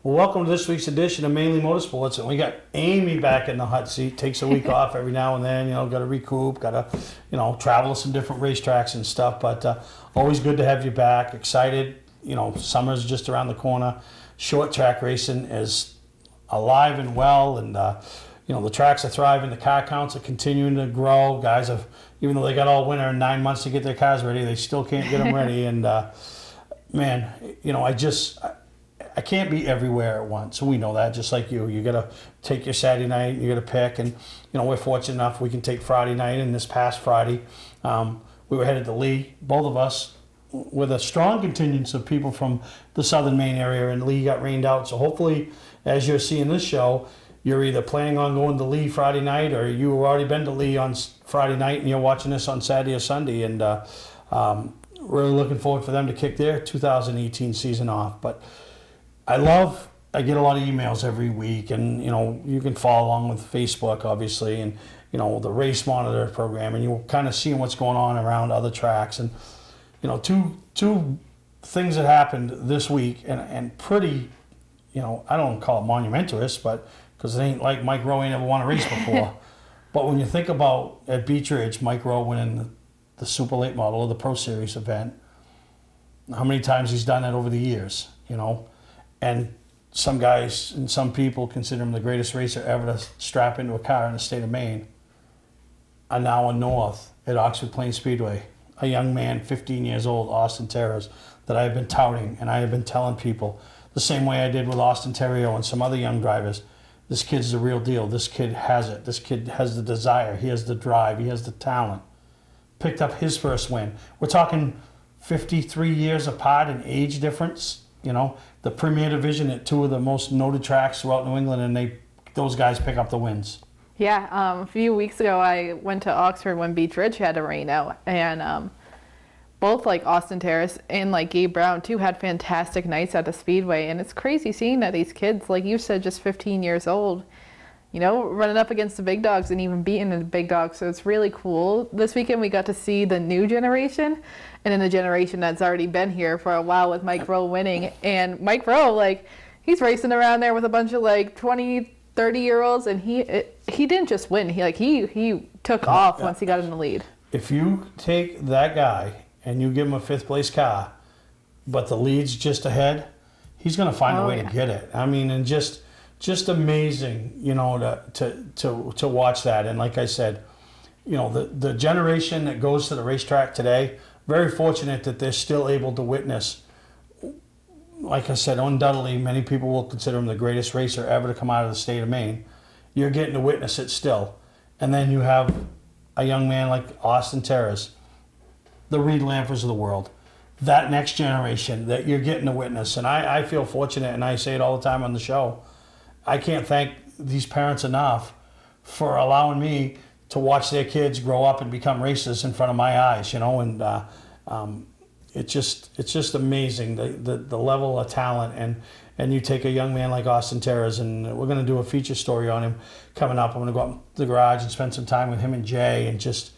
Well, welcome to this week's edition of Mainly Motorsports, and we got Amy back in the hot seat. Takes a week off every now and then, got to recoup, got to, travel to some different racetracks and stuff. But always good to have you back. Excited, summer's just around the corner. Short track racing is alive and well, and the tracks are thriving. The car counts are continuing to grow. Guys have, even though they got all winter and 9 months to get their cars ready, they still can't get them ready. And man, I can't be everywhere at once. We know that, just like you. You got to take your Saturday night, you got to pick, and we're fortunate enough we can take Friday night. And this past Friday, we were headed to Lee, both of us, with a strong contingent of people from the southern Maine area, and Lee got rained out. So hopefully, as you're seeing this show, you're either planning on going to Lee Friday night, or you have already been to Lee on Friday night, and you're watching this on Saturday or Sunday. And really looking forward for them to kick their 2018 season off. But I get a lot of emails every week, and you can follow along with Facebook, obviously, and the race monitor program, and you're kind of seeing what's going on around other tracks. And two things that happened this week, and pretty, I don't call it monumentous, but because it ain't like Mike Rowe ain't ever won a race before. But when you think about at Beech Ridge, Mike Rowe winning the Super Late Model or the Pro Series event, how many times he's done that over the years, And some guys and some people consider him the greatest racer ever to strap into a car in the state of Maine. Are now in North at Oxford Plains Speedway. A young man, 15 years old, Austin Terras, that I have been touting, and I have been telling people the same way I did with Austin Terrio and some other young drivers. This kid's the real deal. This kid has it. This kid has the desire. He has the drive. He has the talent. Picked up his first win. We're talking 53 years apart in age difference. The Premier Division at two of the most noted tracks throughout New England, and those guys pick up the wins. Yeah, a few weeks ago I went to Oxford when Beech Ridge had to rain out, and both Austin Terrace and Gabe Brown too had fantastic nights at the Speedway, and it's crazy seeing that these kids, like you said, just 15 years old, running up against the big dogs and even beating the big dogs. So it's really cool. This weekend we got to see the new generation, and then the generation that's already been here for a while with Mike Rowe winning. And Mike Rowe, he's racing around there with a bunch of 20, 30-year-olds, and he didn't just win. He took off once he got in the lead. If you take that guy and you give him a fifth place car, but the lead's just ahead, he's going to find a way to get it. I mean, and just amazing, to watch that. And like I said, the generation that goes to the racetrack today, very fortunate that they're still able to witness. Like I said, undoubtedly, many people will consider him the greatest racer ever to come out of the state of Maine. You're getting to witness it still. And then you have a young man like Austin Terras, the Reed Lampers of the world, that next generation that you're getting to witness. And I feel fortunate, and I say it all the time on the show, I can't thank these parents enough for allowing me to watch their kids grow up and become racers in front of my eyes, and it's just amazing, the level of talent. And you take a young man like Austin Terras, and we're going to do a feature story on him coming up. I'm going to go up to the garage and spend some time with him and Jay, and just,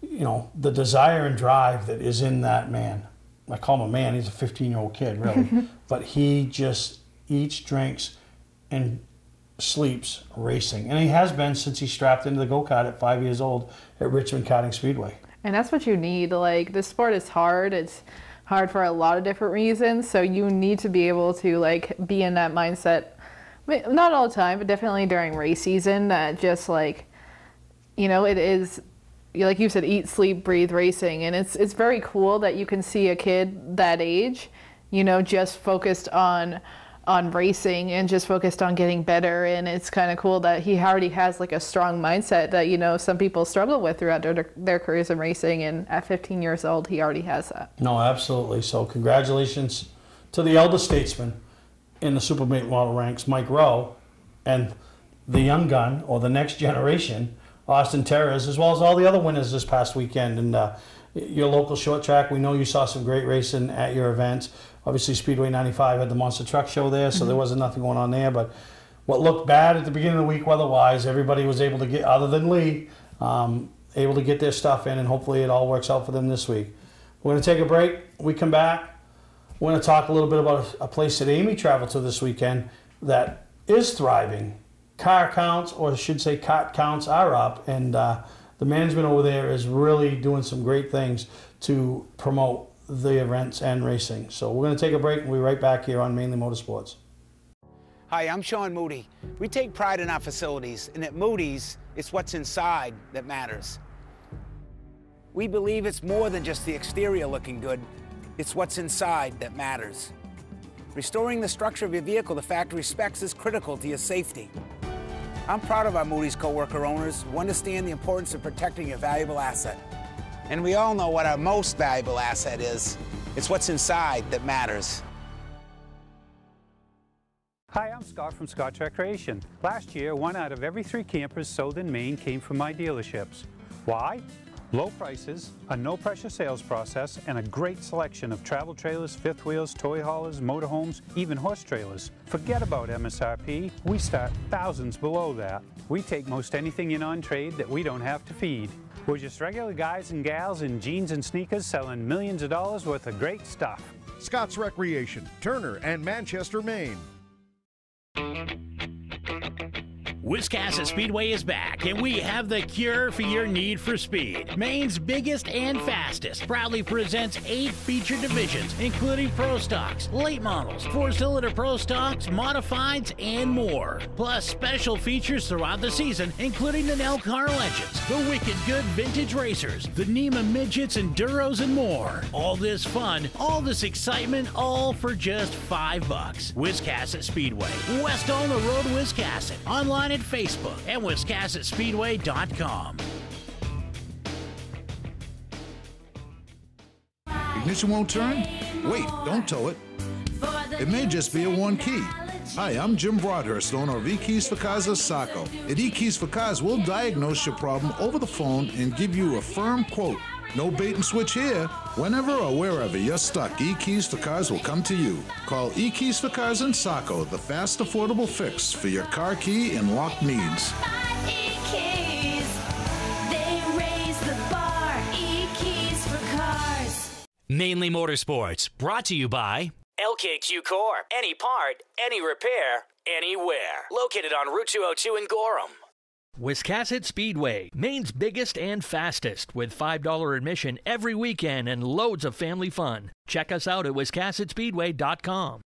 the desire and drive that is in that man. I call him a man, he's a 15-year-old kid, really. But he just eats, drinks, and sleeps racing. And he has been since he strapped into the go-kart at 5 years old at Richmond Karting Speedway. And that's what you need. This sport is hard. It's hard for a lot of different reasons. So you need to be able to be in that mindset. Not all the time, but definitely during race season. That just it is, like you said, eat, sleep, breathe racing. And it's very cool that you can see a kid that age, just focused on racing and just focused on getting better. And it's kind of cool that he already has a strong mindset that some people struggle with throughout their careers in racing, and at 15 years old he already has that. No, absolutely. So congratulations to the elder statesman in the Super Late Model ranks, Mike Rowe, and the young gun, or the next generation, Austin Terras, as well as all the other winners this past weekend. And your local short track, we know you saw some great racing at your events. Obviously, Speedway 95 had the Monster Truck Show there, so there wasn't nothing going on there. But what looked bad at the beginning of the week weather-wise, everybody was able to get, other than Lee, able to get their stuff in, and hopefully it all works out for them this week. We're going to take a break. When we come back, we're going to talk a little bit about a place that Amy traveled to this weekend that is thriving. Car counts, or I should say cart counts, are up, and the management over there is really doing some great things to promote the events and racing. So we're going to take a break and we'll be right back here on Mainly Motorsports. Hi, I'm Sean Moody. We take pride in our facilities, and at Moody's, it's what's inside that matters. We believe it's more than just the exterior looking good, it's what's inside that matters. Restoring the structure of your vehicle to factory specs is critical to your safety. I'm proud of our Moody's co-worker owners who understand the importance of protecting your valuable asset. And we all know what our most valuable asset is. It's what's inside that matters. Hi, I'm Scott from Scott's Recreation. Last year, 1 out of every 3 campers sold in Maine came from my dealerships. Why? Low prices, a no-pressure sales process, and a great selection of travel trailers, fifth wheels, toy haulers, motorhomes, even horse trailers. Forget about MSRP. We start thousands below that. We take most anything in on trade that we don't have to feed. We're just regular guys and gals in jeans and sneakers selling millions of dollars worth of great stuff. Scott's Recreation, Turner and Manchester, Maine. Wiscasset Speedway is back, and we have the cure for your need for speed. Maine's biggest and fastest proudly presents 8 feature divisions, including Pro Stocks, late models, 4-cylinder Pro Stocks, modifieds, and more. Plus special features throughout the season, including the Nell Car Legends, the Wicked Good Vintage Racers, the NEMA Midgets, Enduros, and more. All this fun, all this excitement, all for just $5. Wiscasset Speedway, west on the road, Wiscasset. Online at Facebook and WiscassetSpeedway.com. Ignition won't turn? Wait, don't tow it. It may just be a one key. Hi, I'm Jim Broadhurst, owner of eKeys for Cars of Saco. At eKeys for Cars, we'll diagnose your problem over the phone and give you a firm quote. No bait and switch here. Whenever or wherever you're stuck, eKeys for Cars will come to you. Call eKeys for Cars in Saco, the fast, affordable fix for your car key and lock needs. Mainly Motorsports, brought to you by LKQ Core. Any part, any repair, anywhere. Located on Route 202 in Gorham. Wiscasset Speedway, Maine's biggest and fastest, with $5 admission every weekend and loads of family fun. Check us out at WiscassetSpeedway.com.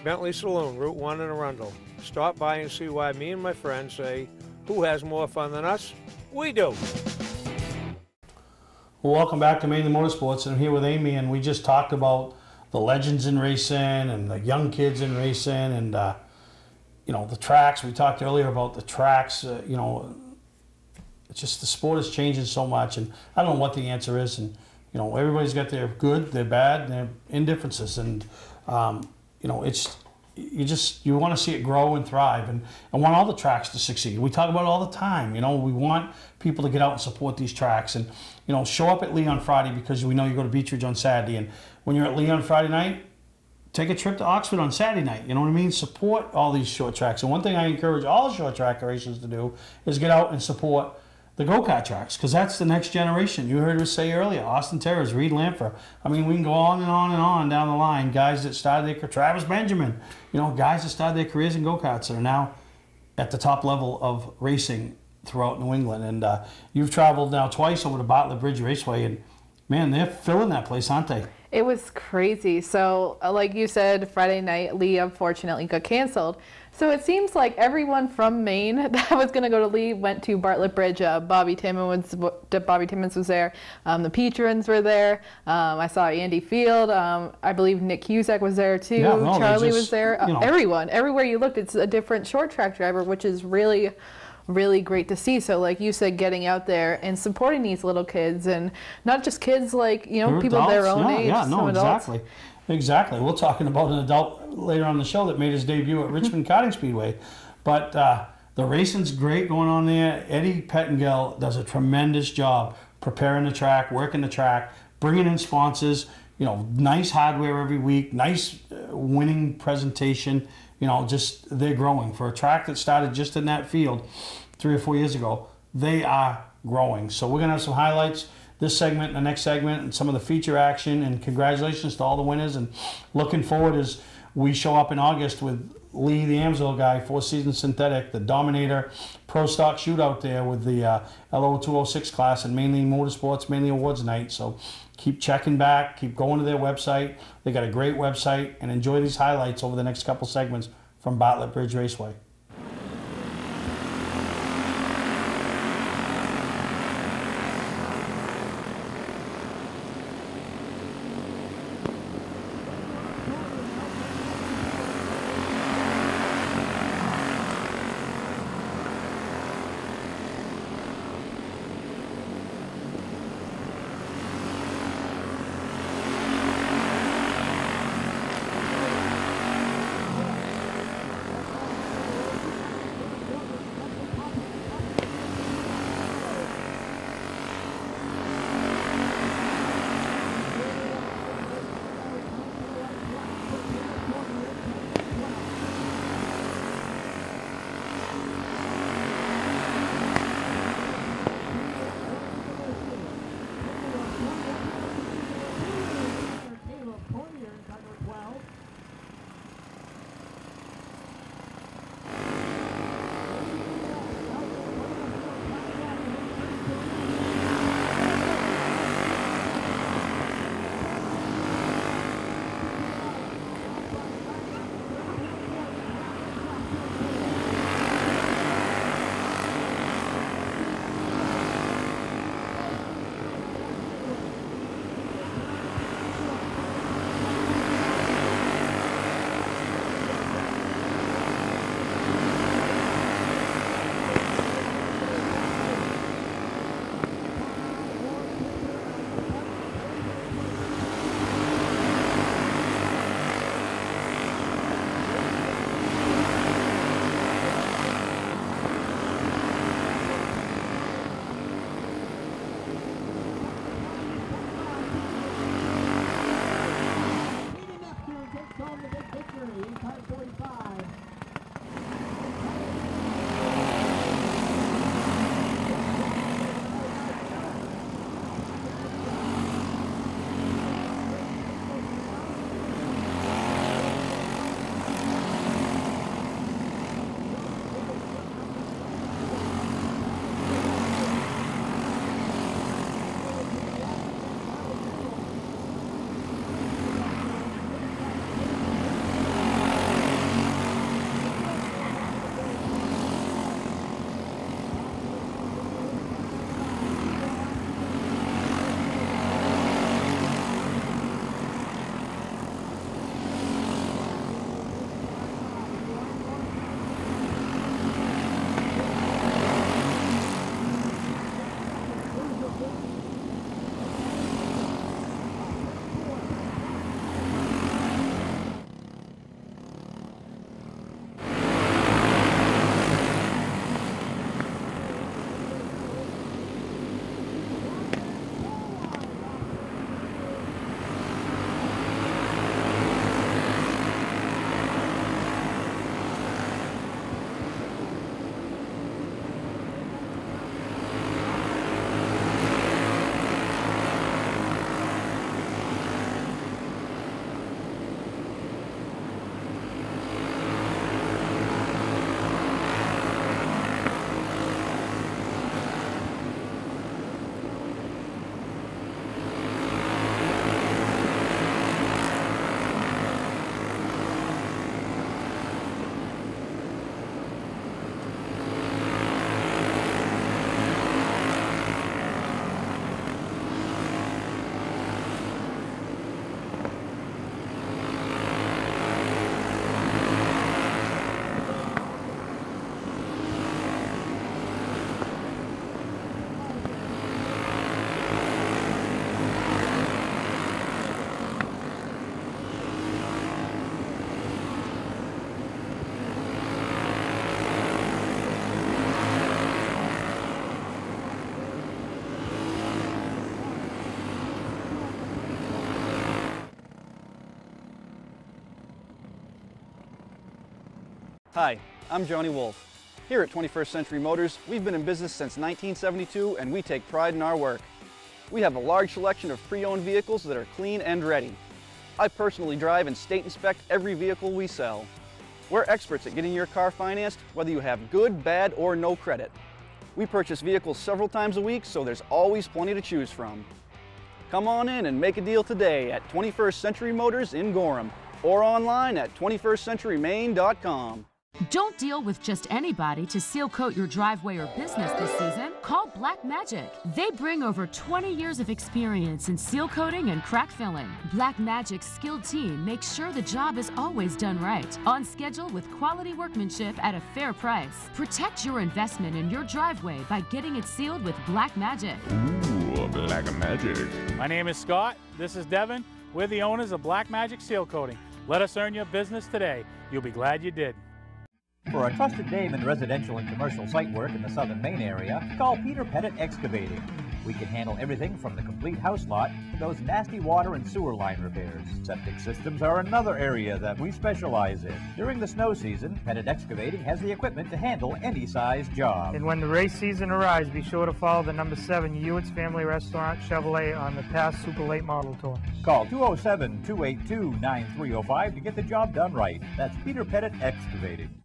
Bentley Saloon, Route 1 in Arundel. Stop by and see why me and my friends say, who has more fun than us? We do. Well, welcome back to Mainly Motorsports, and I'm here with Amy, and we just talked about the legends in racing and the young kids in racing, and you know, the tracks. We talked earlier about the tracks. You know, it's just the sport is changing so much, and I don't know what the answer is. And you know, everybody's got their good, their bad, and their indifferences, and you know, it's you want to see it grow and thrive, and want all the tracks to succeed. We talk about it all the time. You know, we want people to get out and support these tracks, and you know, show up at Lee on Friday because we know you go to Beech Ridge on Saturday, and when you're at Lee on Friday night, take a trip to Oxford on Saturday night. You know what I mean? Support all these short tracks. And one thing I encourage all short track racers to do is get out and support the go-kart tracks, because that's the next generation. You heard us say earlier, Austin Terrace, Reed Lampher. I mean, we can go on and on and on down the line. Guys that started their Travis Benjamin, you know, guys that started their careers in go-karts that are now at the top level of racing throughout New England. And you've traveled now twice over to Bartlett Bridge Raceway, and man, they're filling that place, aren't they? It was crazy. So like you said, Friday night, Lee unfortunately got canceled. So it seems like everyone from Maine that was going to go to Lee went to Bartlett Bridge. Bobby Timmons was there. The Petrons were there. I saw Andy Field. I believe Nick Cusack was there too. Yeah, no, Charlie was there. You know. Everyone. Everywhere you looked, it's a different short track driver, which is really great to see. So like you said, getting out there and supporting these little kids, and not just kids, like, you know, people adults, their own age. Yeah, no, exactly. Exactly. We're talking about an adult later on the show that made his debut at Richmond Karting Speedway. But the racing's great going on there. Eddie Pettengill does a tremendous job preparing the track, working the track, bringing in sponsors, you know, nice hardware every week, nice winning presentation. You know, just they're growing. For a track that started just in that field 3 or 4 years ago, they are growing. So we're going to have some highlights this segment and the next segment and some of the feature action. And congratulations to all the winners. And looking forward as we show up in August with Lee, the Amsoil guy, 4-season synthetic, the Dominator Pro Stock Shootout there with the LO206 class and Mainly Motorsports, Mainly Awards Night. So keep checking back, keep going to their website. They got a great website, and enjoy these highlights over the next couple segments from Bartlett Bridge Raceway. Hi, I'm Johnny Wolf. Here at 21st Century Motors, we've been in business since 1972 and we take pride in our work. We have a large selection of pre-owned vehicles that are clean and ready. I personally drive and state inspect every vehicle we sell. We're experts at getting your car financed, whether you have good, bad, or no credit. We purchase vehicles several times a week, so there's always plenty to choose from. Come on in and make a deal today at 21st Century Motors in Gorham or online at 21stcenturymaine.com. Don't deal with just anybody to seal coat your driveway or business this season. Call Black Magic. They bring over 20 years of experience in seal coating and crack filling. Black Magic's skilled team makes sure the job is always done right, on schedule with quality workmanship at a fair price. Protect your investment in your driveway by getting it sealed with Black Magic. Ooh, Black Magic. My name is Scott. This is Devin. We're the owners of Black Magic Seal Coating. Let us earn your business today. You'll be glad you did. For a trusted name in residential and commercial site work in the southern Maine area, call Peter Pettit Excavating. We can handle everything from the complete house lot to those nasty water and sewer line repairs. Septic systems are another area that we specialize in. During the snow season, Pettit Excavating has the equipment to handle any size job. And when the race season arrives, be sure to follow the number 7 Hewitt's Family Restaurant Chevrolet on the past Super Late Model Tour. Call 207-282-9305 to get the job done right. That's Peter Pettit Excavating.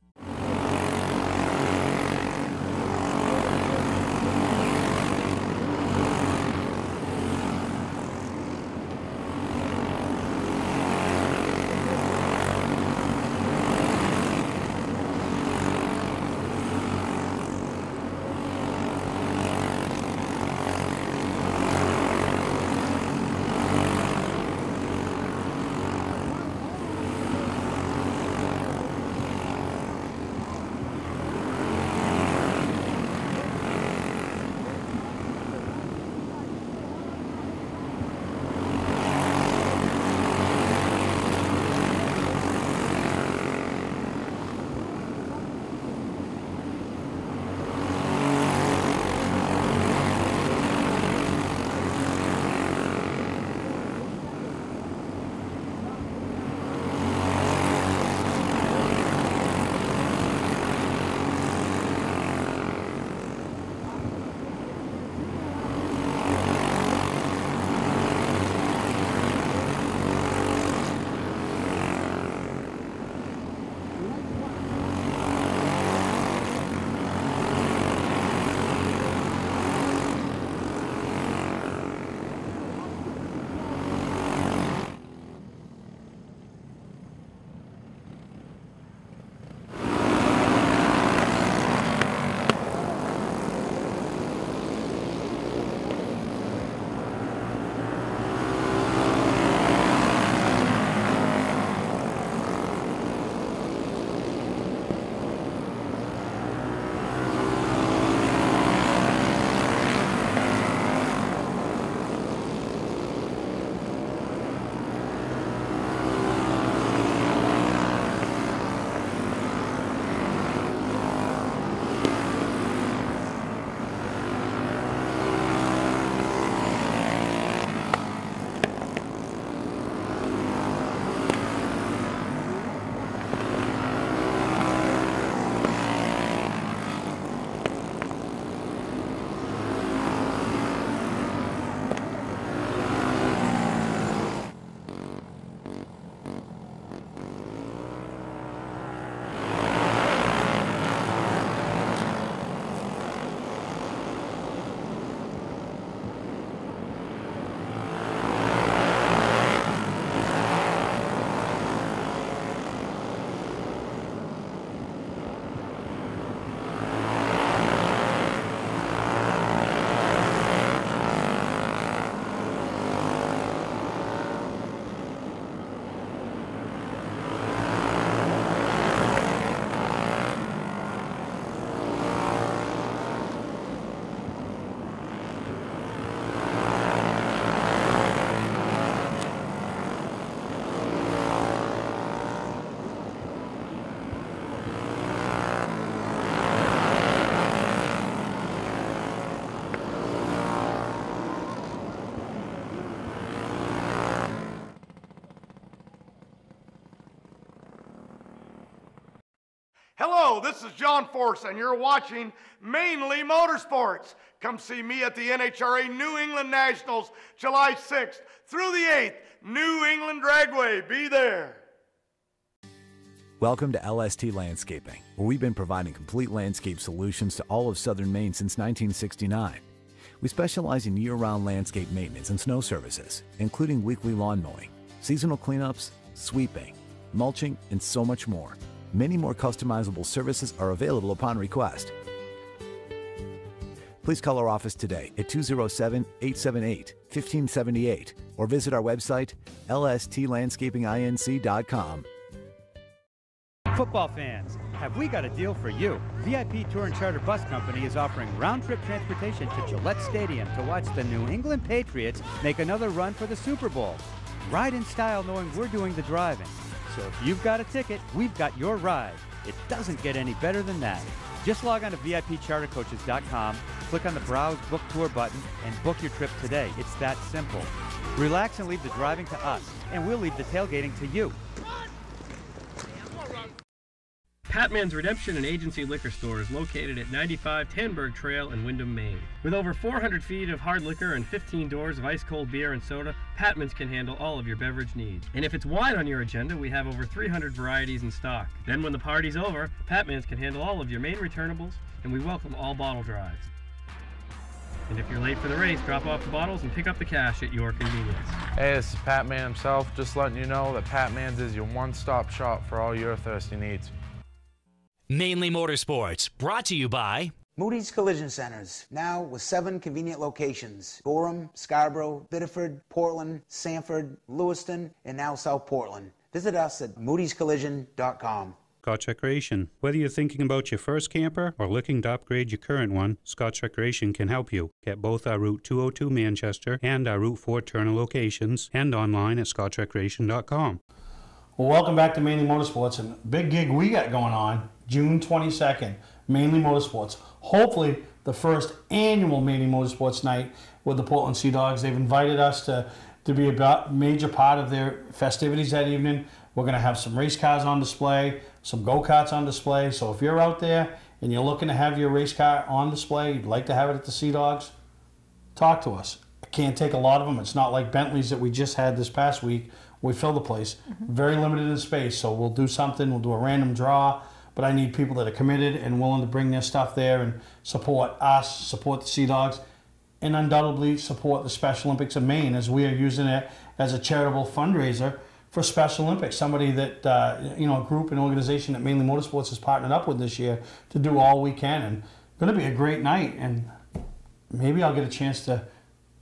Hello, this is John Force, and you're watching Mainly Motorsports. Come see me at the NHRA New England Nationals, July 6th through the 8th. New England Dragway, be there. Welcome to LST Landscaping, where we've been providing complete landscape solutions to all of southern Maine since 1969. We specialize in year-round landscape maintenance and snow services, including weekly lawn mowing, seasonal cleanups, sweeping, mulching, and so much more. Many more customizable services are available upon request. Please call our office today at 207-878-1578 or visit our website, lstlandscapinginc.com. Football fans, have we got a deal for you? VIP Tour and Charter Bus Company is offering round-trip transportation to Gillette Stadium to watch the New England Patriots make another run for the Super Bowl. Ride in style knowing we're doing the driving. So if you've got a ticket, we've got your ride. It doesn't get any better than that. Just log on to VIPChartercoaches.com, click on the Browse Book Tour button, and book your trip today. It's that simple. Relax and leave the driving to us, and we'll leave the tailgating to you. Patman's Redemption and Agency Liquor Store is located at 95 Tanberg Trail in Windham, Maine. With over 400 feet of hard liquor and 15 doors of ice-cold beer and soda, Patman's can handle all of your beverage needs. And if it's wine on your agenda, we have over 300 varieties in stock. Then when the party's over, Patman's can handle all of your Maine returnables, and we welcome all bottle drives. And if you're late for the race, drop off the bottles and pick up the cash at your convenience. Hey, this is Pat Man himself, just letting you know that Pat Man's is your one-stop shop for all your thirsty needs. Mainly Motorsports, brought to you by Moody's Collision Centers, now with 7 convenient locations: Gorham, Scarborough, Biddeford, Portland, Sanford, Lewiston, and now South Portland. Visit us at moodyscollision.com. Scotch Recreation. Whether you're thinking about your first camper or looking to upgrade your current one, Scotch Recreation can help you. Get both our Route 202 Manchester and our Route 4 Turner locations, and online at scotchrecreation.com. Well, welcome back to Mainly Motorsports, and big gig we got going on June 22nd, Mainly Motorsports. Hopefully the first annual Mainly Motorsports night with the Portland Sea Dogs. They've invited us to be a major part of their festivities that evening. We're going to have some race cars on display, some go-karts on display. So if you're out there and you're looking to have your race car on display, you'd like to have it at the Sea Dogs, talk to us. I can't take a lot of them. It's not like Bentley's that we just had this past week. We fill the place. Very limited in space, so we'll do something. We'll do a random draw, but I need people that are committed and willing to bring their stuff there and support us, support the Sea Dogs, and undoubtedly support the Special Olympics of Maine, as we are using it as a charitable fundraiser for Special Olympics. Somebody that, a group and organization that Mainly Motorsports has partnered up with this year to do all we can. And it's going to be a great night, and maybe I'll get a chance to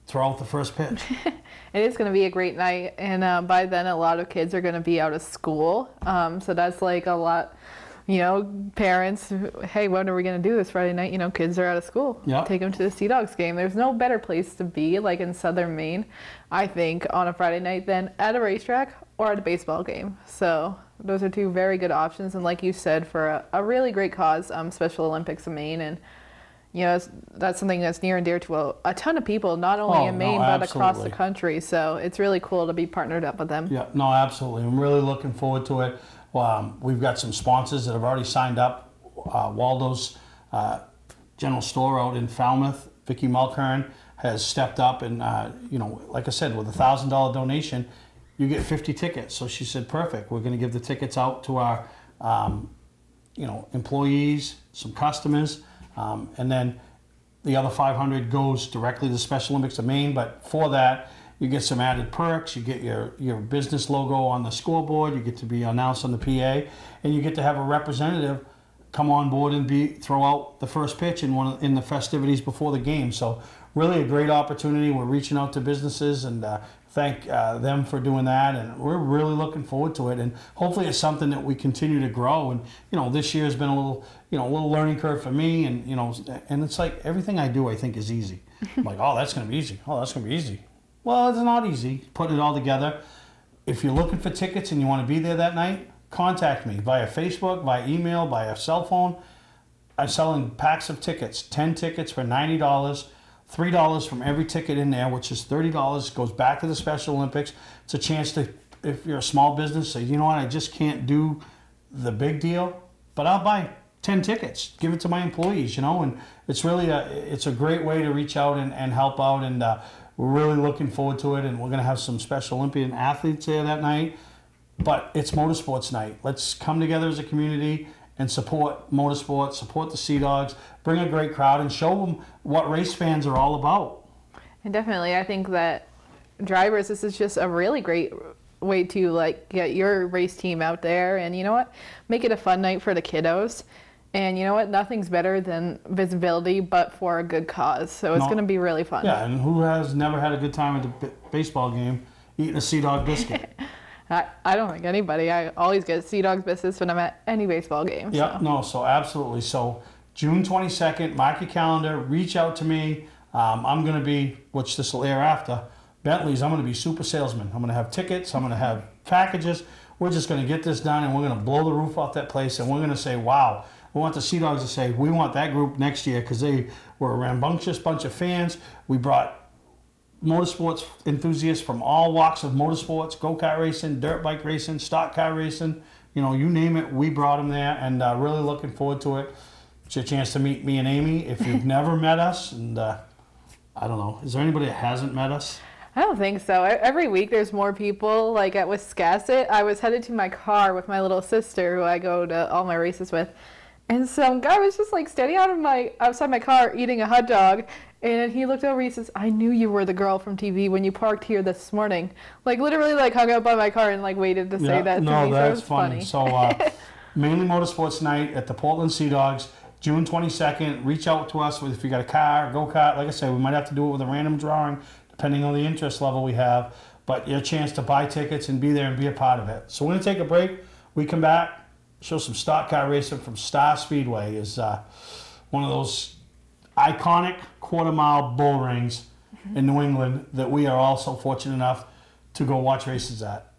throw out the first pitch. It is going to be a great night, and by then a lot of kids are going to be out of school, so that's like a lot, parents, hey, when are we going to do this Friday night? Kids are out of school. Yep. Take them to the Sea Dogs game. There's no better place to be, like in southern Maine, I think, on a Friday night than at a racetrack or at a baseball game. So those are two very good options, and like you said, for a really great cause, Special Olympics of Maine, and that's something that's near and dear to a ton of people, not only in Maine, but across the country. So it's really cool to be partnered up with them. Yeah, no, absolutely. I'm really looking forward to it. We've got some sponsors that have already signed up. Waldo's General Store out in Falmouth, Vicki Mulkern, has stepped up, and, like I said, with a $1,000 donation, you get 50 tickets. So she said, perfect. We're going to give the tickets out to our, employees, some customers. And then the other 500 goes directly to the Special Olympics of Maine. But for that, you get some added perks. You get your business logo on the scoreboard. You get to be announced on the PA, and you get to have a representative come on board and throw out the first pitch in the festivities before the game. So really a great opportunity. We're reaching out to businesses and thank them for doing that, and we're really looking forward to it. And hopefully it's something that we continue to grow. And this year has been a little learning curve for me, and and it's like everything I do I think is easy. I'm like, oh, that's going to be easy. Oh, that's going to be easy. Well, it's not easy putting it all together. If you're looking for tickets and you want to be there that night, contact me via Facebook, via email, via cell phone. I'm selling packs of tickets, 10 tickets for $90. $3 from every ticket in there, which is $30, goes back to the Special Olympics. It's a chance to, if you're a small business, say, you know what, I just can't do the big deal. but I'll buy 10 tickets, give it to my employees, you know, and it's really it's a great way to reach out and help out, and we're really looking forward to it, and we're going to have some Special Olympian athletes there that night, but it's Motorsports night. Let's come together as a community and support motorsports, support the Sea Dogs, bring a great crowd, and show them what race fans are all about. And definitely, I think that drivers, this is just a really great way to like get your race team out there, and you know what, make it a fun night for the kiddos. And you know what, nothing's better than visibility, but for a good cause. So it's going to be really fun. Yeah, and who has never had a good time at the baseball game eating a Sea Dog biscuit? I don't think anybody. I always get Sea Dogs biscuits when I'm at any baseball game. Yeah, so. no, so absolutely. So June 22nd, mark your calendar, reach out to me. I'm going to be, which this will air after, Bentley's, I'm going to be super salesman. I'm going to have tickets, I'm going to have packages. We're just going to get this done, and we're going to blow the roof off that place, and we're going to say, wow. We want the Sea Dogs to say, we want that group next year, because they were a rambunctious bunch of fans. We brought motorsports enthusiasts from all walks of motorsports, go-kart racing, dirt bike racing, stock car racing, you know, you name it, we brought them there, and really looking forward to it. It's your chance to meet me and Amy if you've never met us, and I don't know, is there anybody that hasn't met us? I don't think so. Every week there's more people. Like at Wiscasset, I was headed to my car with my little sister, who I go to all my races with, and some guy was just like standing outside my car eating a hot dog, and he looked over, he says, I knew you were the girl from TV when you parked here this morning. Like literally like hung up by my car and like waited to say that to me. No, so that's it was funny. So Mainely Motorsports night at the Portland Sea Dogs, June 22nd. Reach out to us if you got a car, go-kart. Like I said, we might have to do it with a random drawing depending on the interest level we have, but your chance to buy tickets and be there and be a part of it. So we're going to take a break. We come back, show some stock car racing from Star Speedway. Is one of those iconic quarter-mile bull rings in New England that we are all so fortunate enough to go watch races at.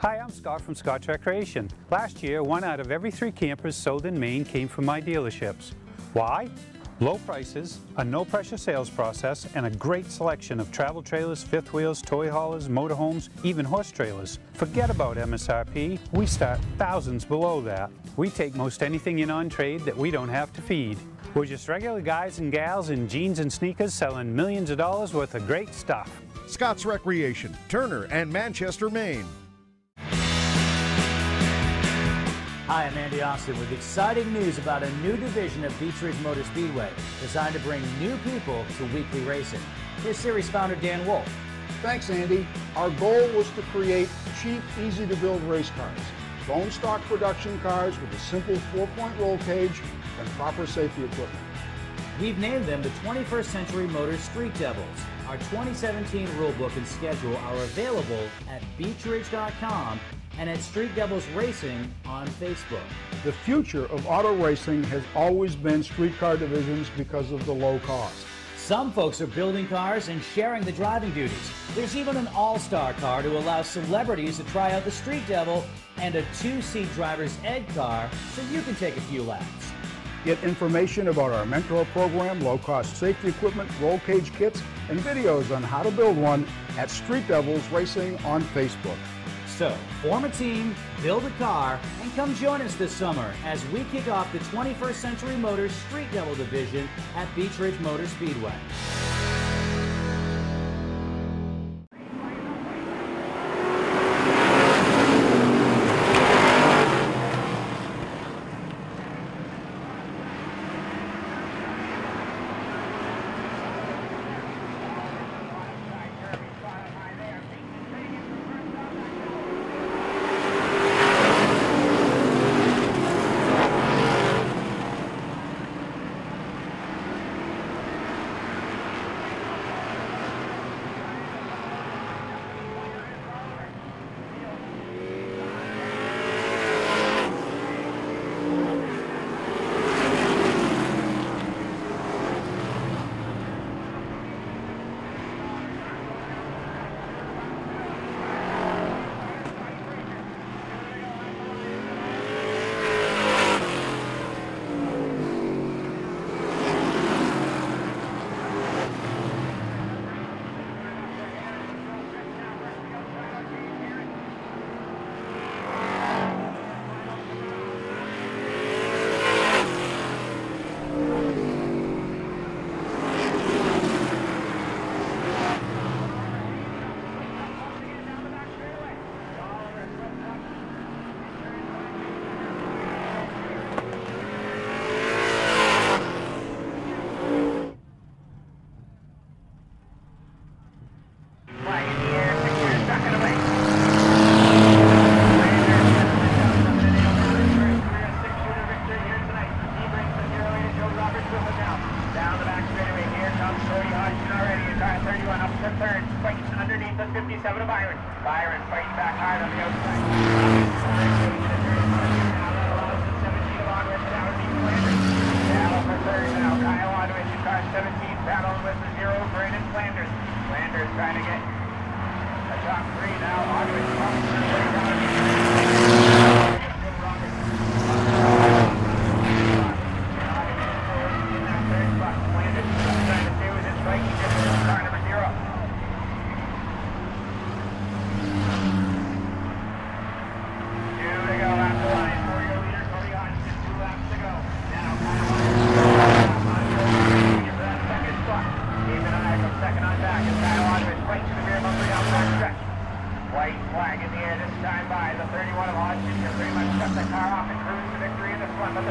Hi, I'm Scott from Scott Recreation. Last year, 1 out of every 3 campers sold in Maine came from my dealerships. Why? Low prices, a no-pressure sales process, and a great selection of travel trailers, fifth wheels, toy haulers, motorhomes, even horse trailers. Forget about MSRP. We start thousands below that. We take most anything in on trade that we don't have to feed. We're just regular guys and gals in jeans and sneakers selling millions of dollars worth of great stuff. Scott's Recreation, Turner and Manchester, Maine. Hi, I'm Andy Austin with exciting news about a new division of Beech Ridge Motor Speedway designed to bring new people to weekly racing. Here's series founder Dan Wolf. Thanks, Andy. Our goal was to create cheap, easy-to-build race cars. Bone stock production cars with a simple 4-point roll cage and proper safety equipment. We've named them the 21st Century Motors Street Devils. Our 2017 rulebook and schedule are available at beechridge.com and at Street Devils Racing on Facebook. The future of auto racing has always been street car divisions because of the low cost. Some folks are building cars and sharing the driving duties. There's even an all-star car to allow celebrities to try out the Street Devil and a 2-seat driver's ed car so you can take a few laps. Get information about our mentor program, low-cost safety equipment, roll cage kits, and videos on how to build one at Street Devils Racing on Facebook. So, form a team, build a car, and come join us this summer as we kick off the 21st Century Motors Street Devil Division at Beech Ridge Motor Speedway.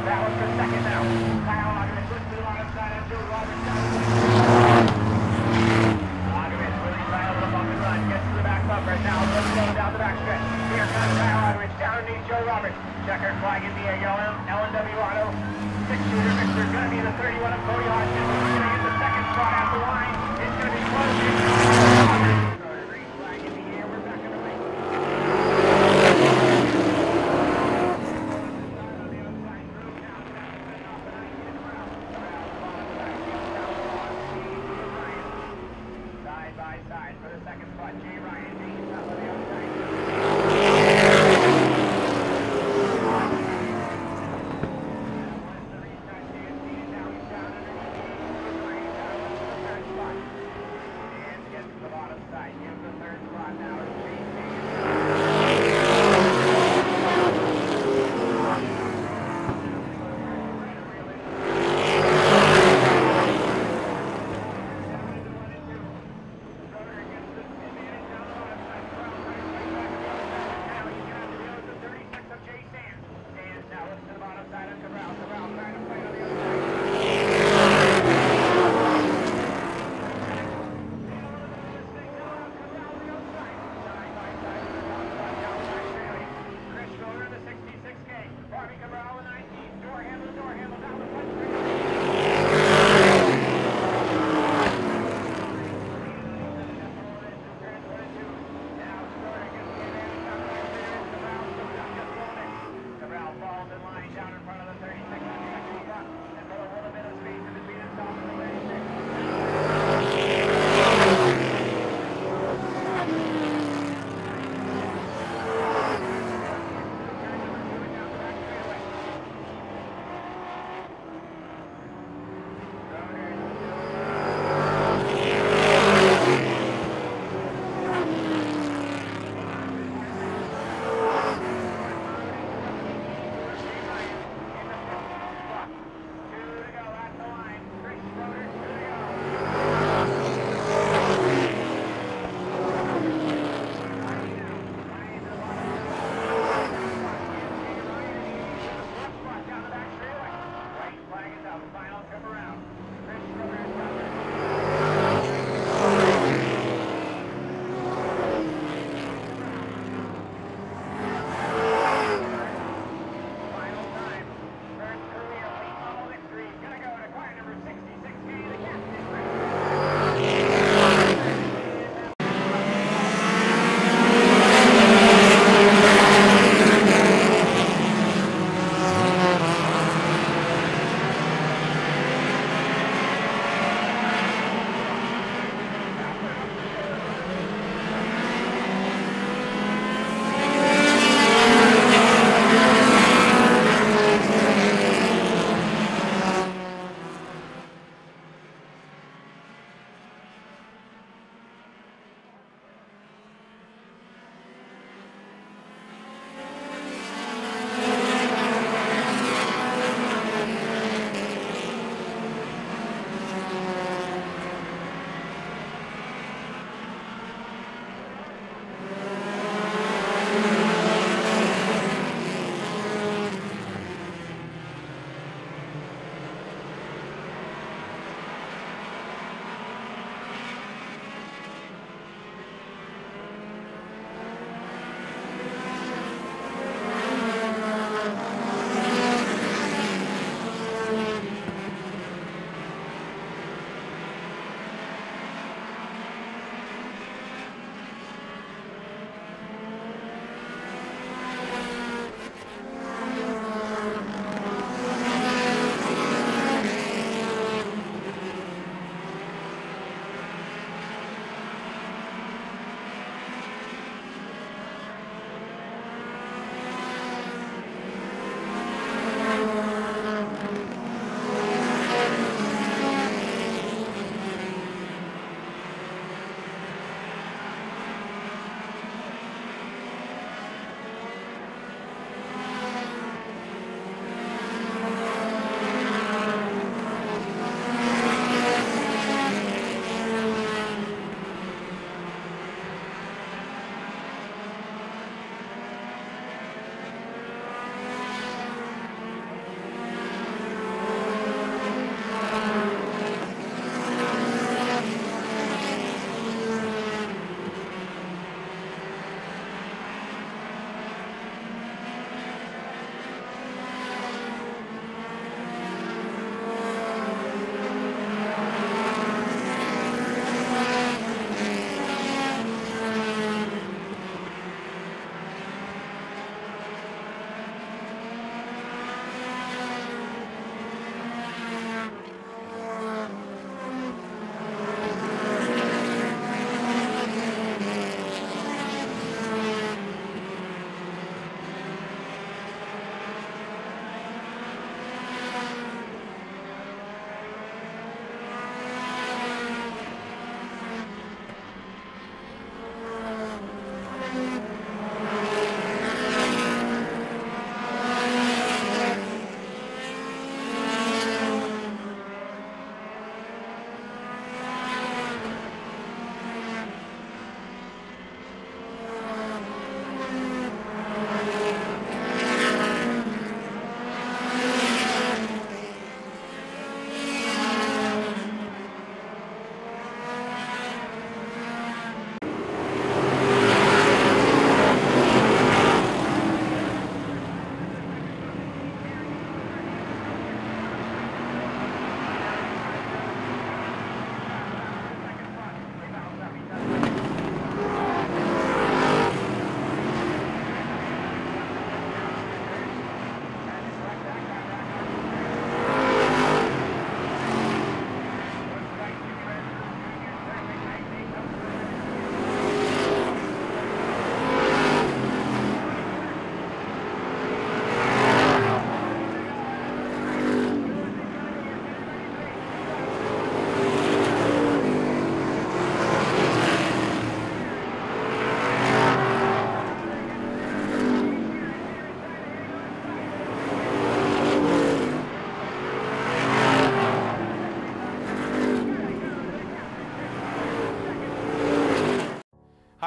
Balance for second now. Kyle Oggerman puts the line side on Joe Roberts down. Oggerman really dials up on the run, gets to the back bumper now, looks slow down the back stretch. Here comes Kyle Oggerman down underneath Joe Roberts. Checkered flag in the air, L&W Auto. Six-shooter mixer going to be the 31 of Cody Hodgson. He's going to get the second spot at the line. It's going to be close. Green flag in the air. We're back in the race. Side by side for the second spot. Jay Ryan. James up on the outside.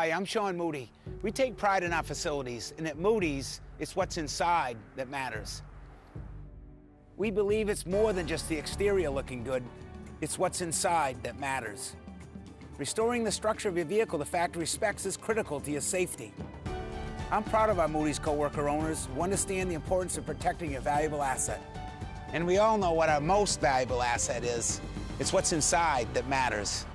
Hi, I'm Sean Moody. We take pride in our facilities, and at Moody's, it's what's inside that matters. We believe it's more than just the exterior looking good, it's what's inside that matters. Restoring the structure of your vehicle to factory specs is critical to your safety. I'm proud of our Moody's coworker owners who understand the importance of protecting your valuable asset. And we all know what our most valuable asset is. It's what's inside that matters.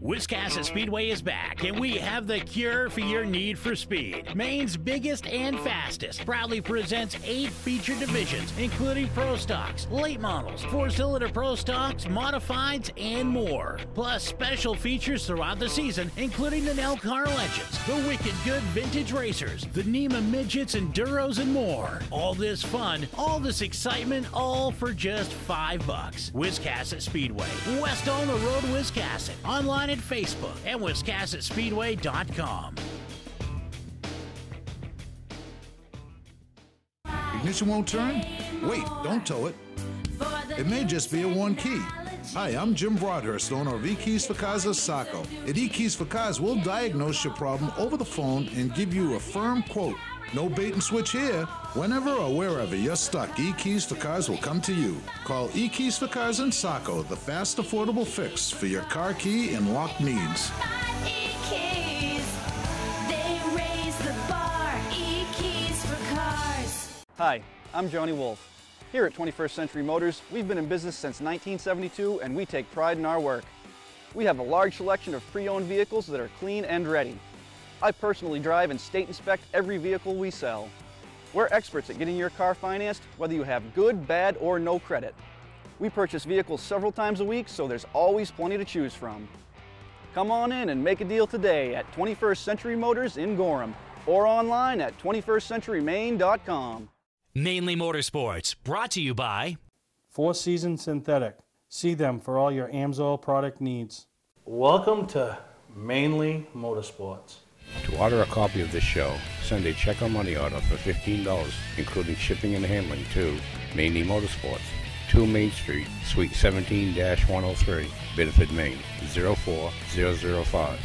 Wiscasset Speedway is back, and we have the cure for your need for speed. Maine's biggest and fastest proudly presents 8 featured divisions, including Pro Stocks, late models, 4-cylinder Pro Stocks, modifieds, and more. Plus special features throughout the season, including the Nell Car Legends, the Wicked Good Vintage Racers, the NEMA Midgets, Enduros, and more. All this fun, all this excitement, all for just $5. Wiscasset Speedway, west on the road, Wiscasset. Online at Facebook and WiscassetSpeedway.com. Ignition won't turn? Wait, don't tow it. It may just be a one key. Hi, I'm Jim Broadhurst, owner of eKeys for Cars of Saco. At eKeys for Cars, we'll diagnose your problem over the phone and give you a firm quote. No bait and switch here. Whenever or wherever you're stuck, eKeys for Cars will come to you. Call eKeys for Cars in Saco, the fast, affordable fix for your car key and lock needs. Hi, I'm Johnny Wolf. Here at 21st Century Motors, we've been in business since 1972 and we take pride in our work. We have a large selection of pre-owned vehicles that are clean and ready. I personally drive and state inspect every vehicle we sell. We're experts at getting your car financed, whether you have good, bad, or no credit. We purchase vehicles several times a week, so there's always plenty to choose from. Come on in and make a deal today at 21st Century Motors in Gorham or online at 21stcenturymaine.com. Mainely Motorsports, brought to you by Four Seasons Synthetic. See them for all your AMSOIL product needs. Welcome to Mainly Motorsports. To order a copy of this show, send a check or money order for $15, including shipping and handling to Mainely Motorsports, 2 Main Street, Suite 17-103, Biddeford, Maine, 04005.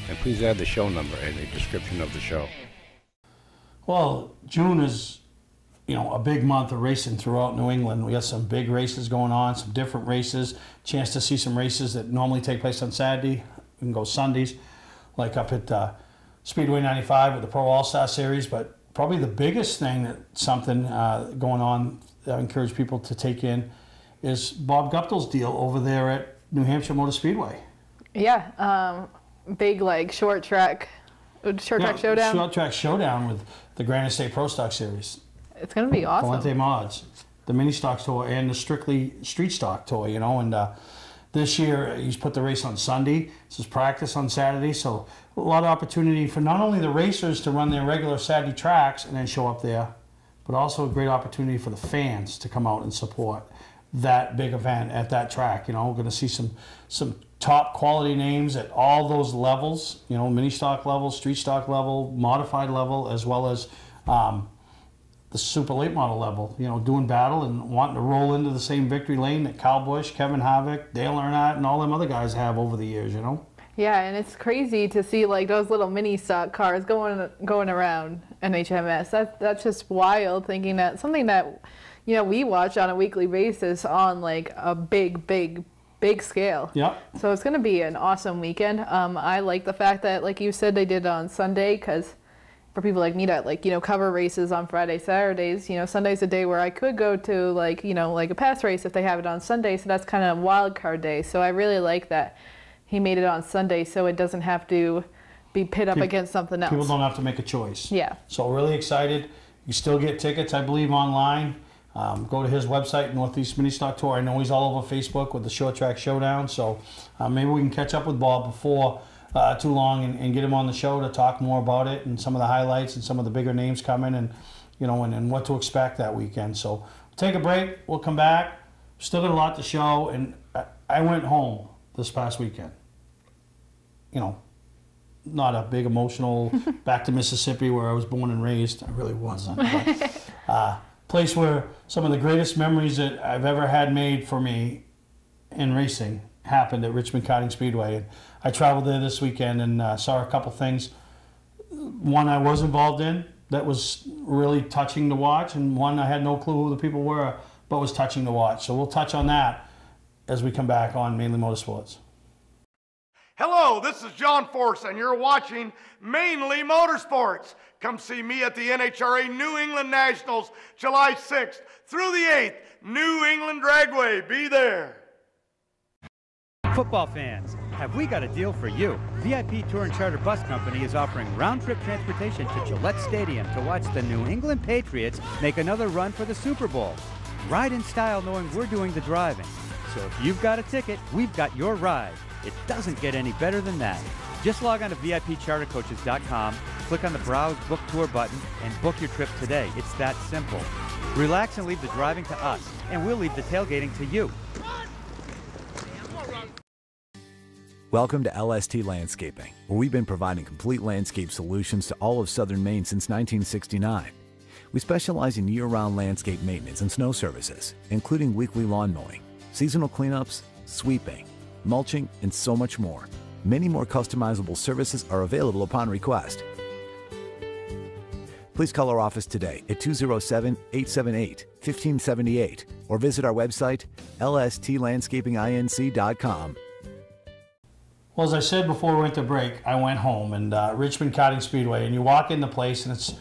And please add the show number in the description of the show. Well, June is, a big month of racing throughout New England. We got some big races going on, some different races, chance to see some races that normally take place on Saturday. We can go Sundays, like up at Speedway 95 with the Pro All-Star Series, but probably the biggest thing something going on that I encourage people to take in is Bob Guptill's deal over there at New Hampshire Motor Speedway. Yeah, big short track showdown. Short track showdown with the Granite State Pro Stock Series. It's going to be awesome. Valente Mods, the mini stock tour and the strictly street stock tour, and this year he's put the race on Sunday. This is practice on Saturday, so a lot of opportunity for not only the racers to run their regular Saturday tracks and then show up there, but also a great opportunity for the fans to come out and support that big event at that track. We're going to see some top quality names at all those levels, mini stock level, street stock level, modified level, as well as the super late model level, doing battle and wanting to roll into the same victory lane that Kyle Busch, Kevin Harvick, Dale Earnhardt, and all them other guys have over the years, Yeah, and it's crazy to see those little mini stock cars going around NHMS. That's just wild, thinking that something that we watch on a weekly basis on a big scale. Yeah. So it's going to be an awesome weekend. I like the fact that, like you said, they did it on Sunday, because for people like me that cover races on Friday, Saturdays, Sunday's a day where I could go to a pass race if they have it on Sunday. So that's kind of a wild card day. So I really like that he made it on Sunday, so it doesn't have to be pit up against something else. People don't have to make a choice. Yeah. So really excited. You still get tickets, I believe, online. Go to his website, Northeast Mini Stock Tour. I know he's all over Facebook with the Short Track Showdown. So maybe we can catch up with Bob before too long and get him on the show to talk more about it and some of the highlights and some of the bigger names coming and and what to expect that weekend. So we'll take a break. We'll come back. Still got a lot to show. And I went home this past weekend. Not a big emotional back to Mississippi where I was born and raised. I really wasn't. But, place where some of the greatest memories that I've ever had made for me in racing happened at Richmond Karting Speedway. And I traveled there this weekend and saw a couple things. One I was involved in that was really touching to watch, and one I had no clue who the people were, but was touching to watch. So we'll touch on that as we come back on Mainly Motorsports. Hello, this is John Force, and you're watching Mainly Motorsports. Come see me at the NHRA New England Nationals, July 6th through the 8th, New England Dragway. Be there. Football fans, have we got a deal for you? VIP Tour and Charter Bus Company is offering round-trip transportation to Gillette Stadium to watch the New England Patriots make another run for the Super Bowl. Ride in style knowing we're doing the driving. So if you've got a ticket, we've got your ride. It doesn't get any better than that. Just log on to VIPChartercoaches.com, click on the Browse Book Tour button, and book your trip today. It's that simple. Relax and leave the driving to us, and we'll leave the tailgating to you. Welcome to LST Landscaping, where we've been providing complete landscape solutions to all of southern Maine since 1969. We specialize in year-round landscape maintenance and snow services, including weekly lawn mowing, seasonal cleanups, sweeping, mulching, and so much more. Many more customizable services are available upon request. Please call our office today at 207-878-1578 or visit our website, lstlandscapinginc.com. Well, as I said before we went to break, I went home and Richmond Karting Speedway, and you walk in the place and it's,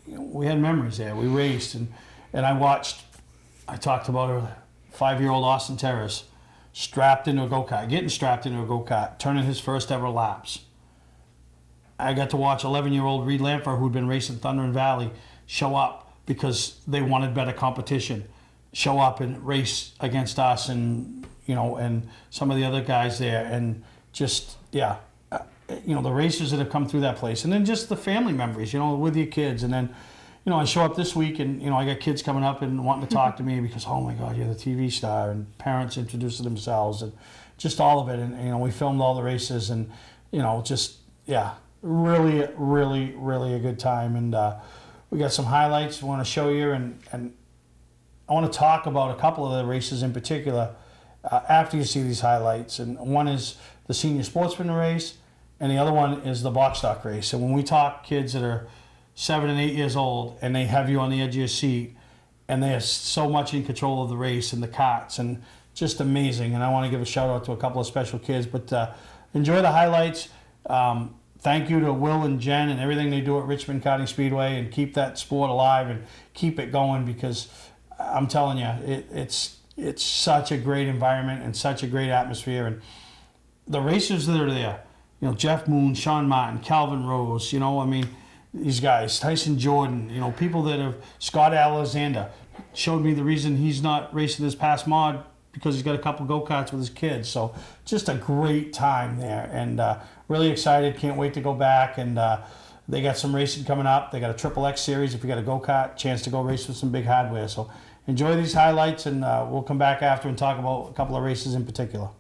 we had memories there. We raced and I talked about a 5-year-old Austin Terrace getting strapped into a go-kart, turning his first ever laps. I got to watch 11-year-old Reed Lampher, who'd been racing Thunder and Valley, show up because they wanted better competition, show up and race against us and some of the other guys there, and just, the racers that have come through that place, and then just the family memories, with your kids. And then, I show up this week and, I got kids coming up and wanting to talk to me because, oh my God, you're the TV star, and parents introducing themselves and just all of it. And, we filmed all the races and, really, really, really a good time. And we got some highlights we want to show you, and I want to talk about a couple of the races in particular after you see these highlights. And one is the senior sportsman race, and the other one is the box stock race. And when we talk kids that are 7 and 8 years old and they have you on the edge of your seat and they are so much in control of the race and the karts, and just amazing. And I want to give a shout out to a couple of special kids, but enjoy the highlights. Thank you to Will and Jen and everything they do at Richmond Karting Speedway, and keep that sport alive and keep it going, because I'm telling you, it's such a great environment and such a great atmosphere. And the racers that are there, Jeff Moon, Sean Martin, Calvin Rose, these guys, Tyson Jordan, people that have, Scott Alexander showed me the reason he's not racing this past mod, because he's got a couple go-karts with his kids. So just a great time there, and really excited. Can't wait to go back. And they got some racing coming up. They got a Triple X series. If you got a go-kart, chance to go race with some big hardware. So enjoy these highlights, and we'll come back after and talk about a couple of races in particular.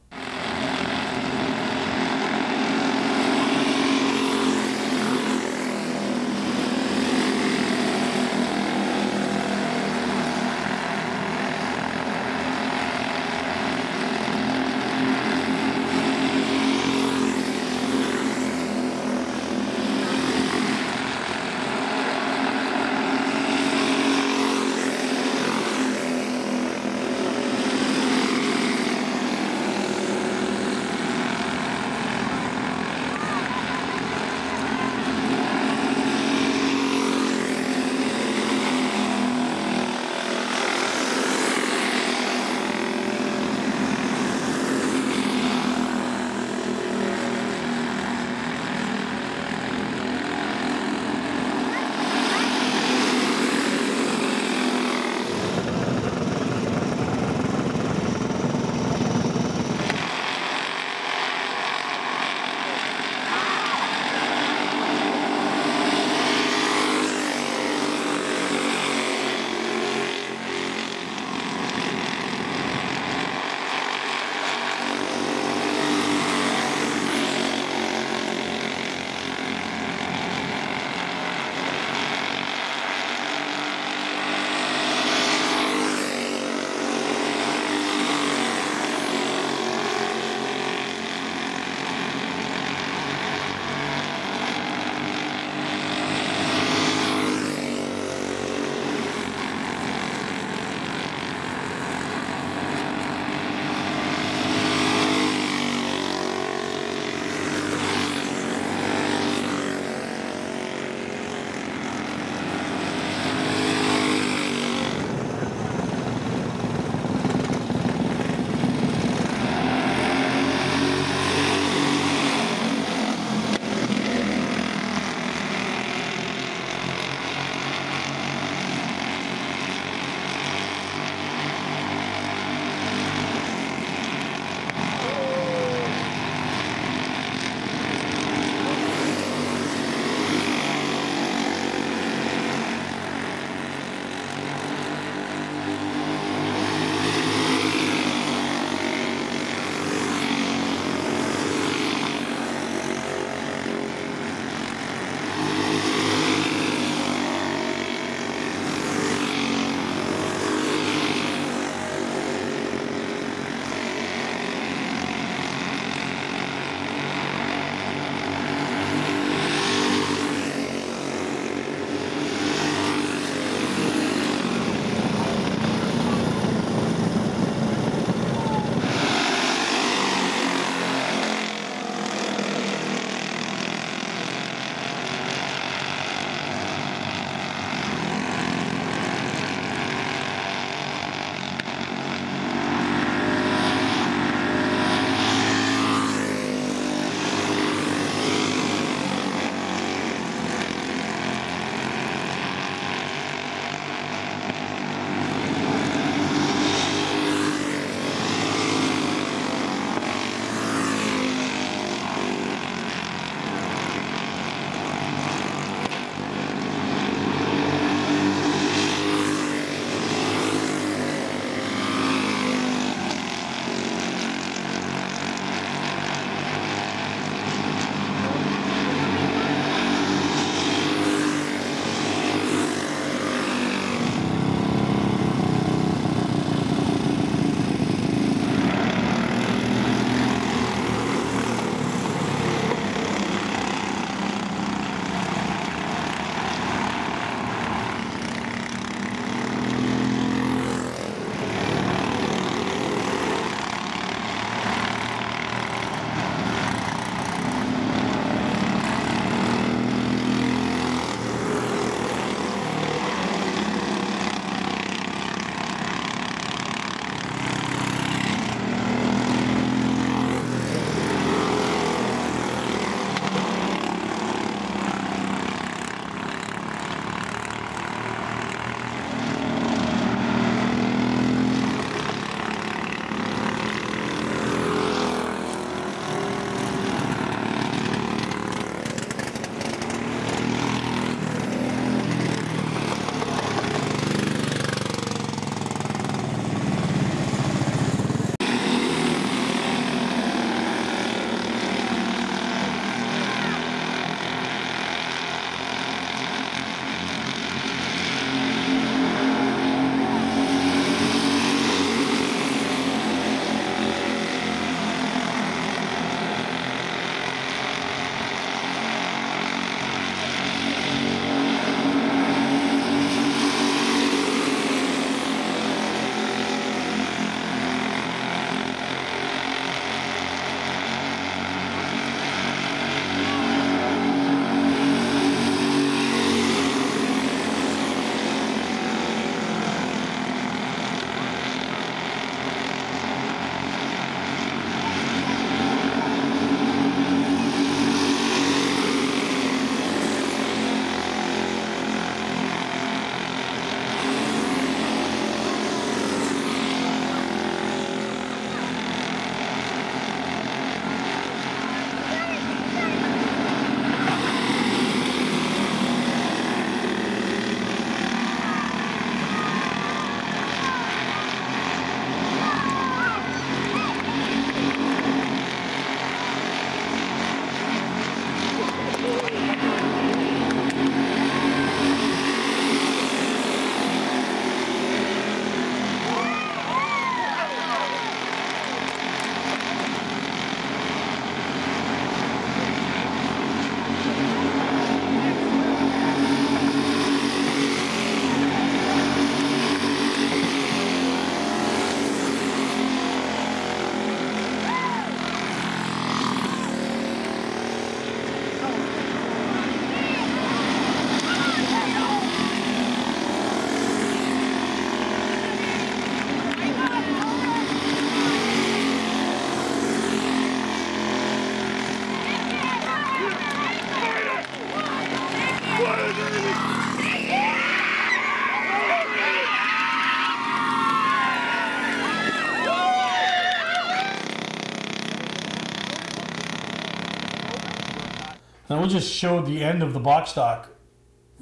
And we just showed the end of the box stock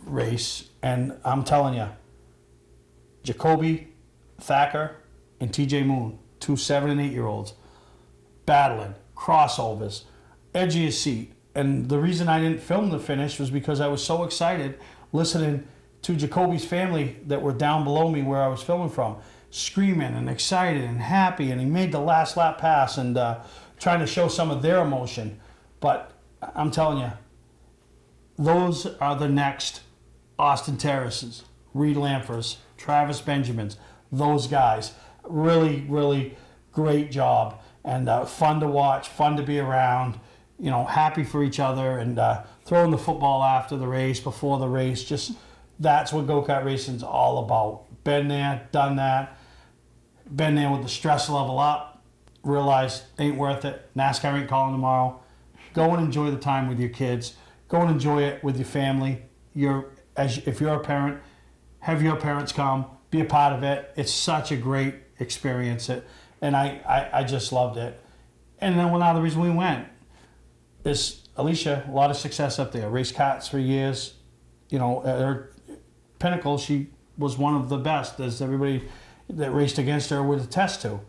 race, and I'm telling you, Jacoby, Thacker, and TJ Moon, 2 7- and 8-year-olds, battling, crossovers, edge of your seat. And the reason I didn't film the finish was because I was so excited listening to Jacoby's family that were down below me where I was filming from, screaming and excited and happy, and he made the last lap pass and trying to show some of their emotion. But I'm telling you, those are the next Austin Terraces, Reed Lamphers, Travis Benjamins, those guys. Really, really great job, and fun to watch, fun to be around, you know, happy for each other, and throwing the football after the race, before the race. Just, that's what go-kart racing's all about. Been there, done that, been there with the stress level up, realized ain't worth it, NASCAR ain't calling tomorrow. Go and enjoy the time with your kids. Go and enjoy it with your family. If you're a parent, have your parents come, be a part of it. It's such a great experience, and I just loved it. And then, well, now the reason we went is Alicia, a lot of success up there. Raced karts for years. You know, at her pinnacle, she was one of the best, as everybody that raced against her would attest to.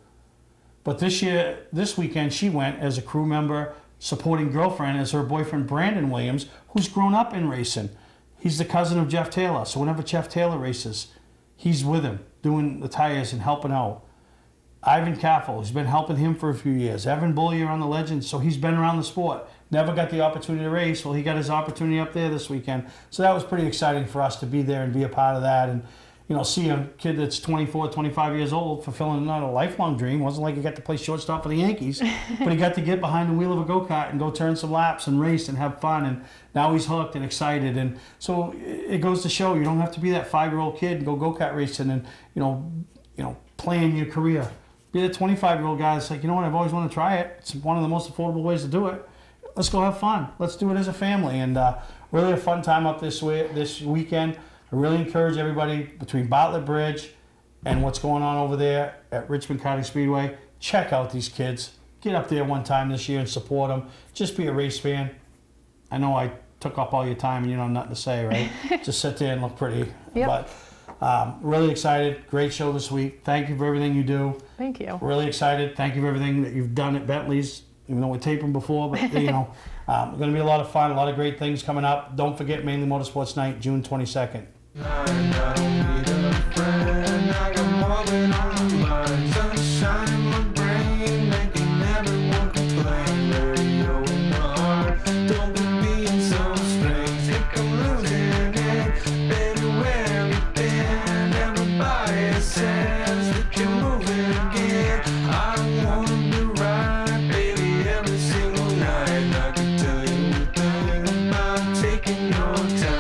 But this weekend, she went as a crew member, supporting girlfriend as her boyfriend Brandon Williams, who's grown up in racing. He's the cousin of Jeff Taylor, so whenever Jeff Taylor races, he's with him, doing the tires and helping out. Ivan Caffel, he's been helping him for a few years. Evan Bullier on the Legends, so he's been around the sport. Never got the opportunity to race. Well, he got his opportunity up there this weekend. So that was pretty exciting for us to be there and be a part of that. And, you know, see a kid that's 24, 25 years old fulfilling not a lifelong dream. It wasn't like he got to play shortstop for the Yankees, but he got to get behind the wheel of a go-kart and go turn some laps and race and have fun. And now he's hooked and excited. And so it goes to show you don't have to be that 5-year-old kid and go go-kart racing and, you know, plan your career. Be the 25-year-old guy that's like, you know what, I've always wanted to try it. It's one of the most affordable ways to do it. Let's go have fun. Let's do it as a family. And really a fun time up this weekend. I really encourage everybody between Bartlett Bridge and what's going on over there at Richmond Karting Speedway, check out these kids. Get up there one time this year and support them. Just be a race fan. I know I took up all your time and you don't have nothing to say, right? Just sit there and look pretty. Yep. But really excited. Great show this week. Thank you for everything you do. Thank you. Really excited. Thank you for everything that you've done at Bentley's, even though we taped them before. But, you know, going to be a lot of fun, a lot of great things coming up. Don't forget Mainly Motorsports Night, June 22nd. Taking your time.